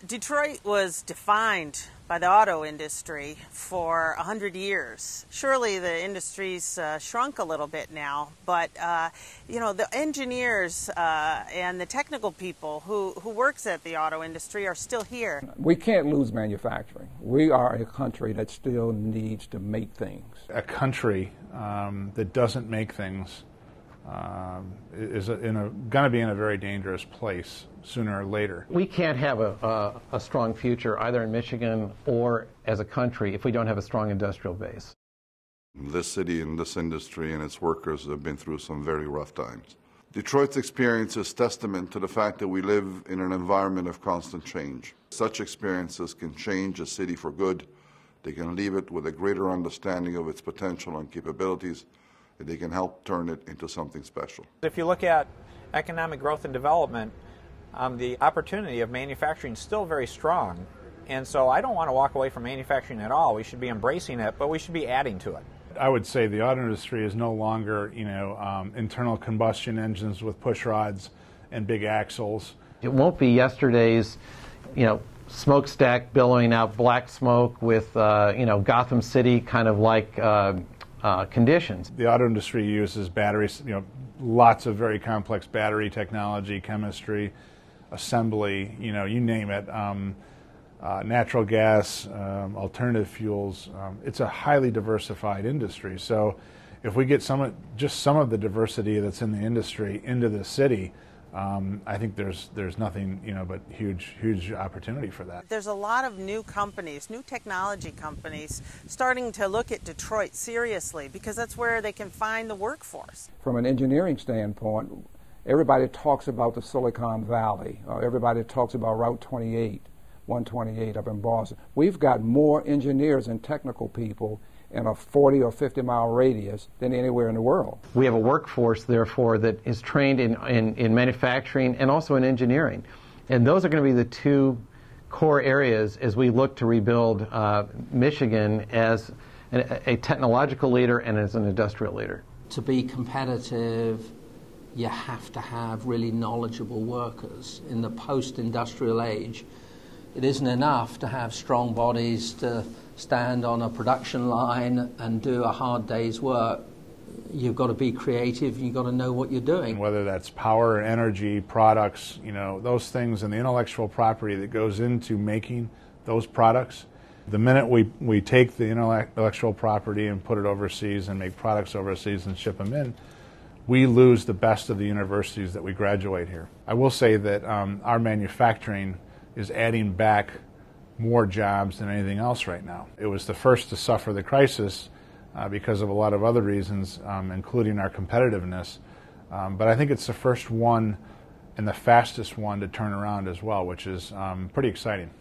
Detroit was defined by the auto industry for 100 years. Surely the industry's shrunk a little bit now, but the engineers and the technical people who works at the auto industry are still here. We can't lose manufacturing. We are a country that still needs to make things. A country that doesn't make things is going to be in a very dangerous place sooner or later. We can't have a strong future either in Michigan or as a country if we don't have a strong industrial base. This city and this industry and its workers have been through some very rough times. Detroit's experience is testament to the fact that we live in an environment of constant change. Such experiences can change a city for good. They can leave it with a greater understanding of its potential and capabilities. They can help turn it into something special. If you look at economic growth and development, the opportunity of manufacturing is still very strong. And so I don't want to walk away from manufacturing at all. We should be embracing it, but we should be adding to it. I would say the auto industry is no longer, internal combustion engines with push rods and big axles. It won't be yesterday's, smokestack billowing out black smoke with, Gotham City kind of like conditions. The auto industry uses batteries, lots of very complex battery technology, chemistry, assembly, you name it. Natural gas, alternative fuels. It's a highly diversified industry. So if we get just some of the diversity that's in the industry into the city, I think there's nothing but huge opportunity for that. There's a lot of new companies, new technology companies, starting to look at Detroit seriously because that's where they can find the workforce. From an engineering standpoint, everybody talks about the Silicon Valley. Everybody talks about Route 28, 128 up in Boston. We've got more engineers and technical people in a 40 or 50 mile radius than anywhere in the world. We have a workforce, therefore, that is trained in manufacturing and also in engineering. And those are going to be the two core areas as we look to rebuild Michigan as a technological leader and as an industrial leader. To be competitive, you have to have really knowledgeable workers. In the post-industrial age, it isn't enough to have strong bodies to stand on a production line and do a hard day's work. You've got to be creative, you've got to know what you're doing. Whether that's power, energy, products, those things, and the intellectual property that goes into making those products. The minute we take the intellectual property and put it overseas and make products overseas and ship them in, we lose the best of the universities that we graduate here. I will say that our manufacturing is adding back more jobs than anything else right now. It was the first to suffer the crisis because of a lot of other reasons, including our competitiveness. But I think it's the first one and the fastest one to turn around as well, which is pretty exciting.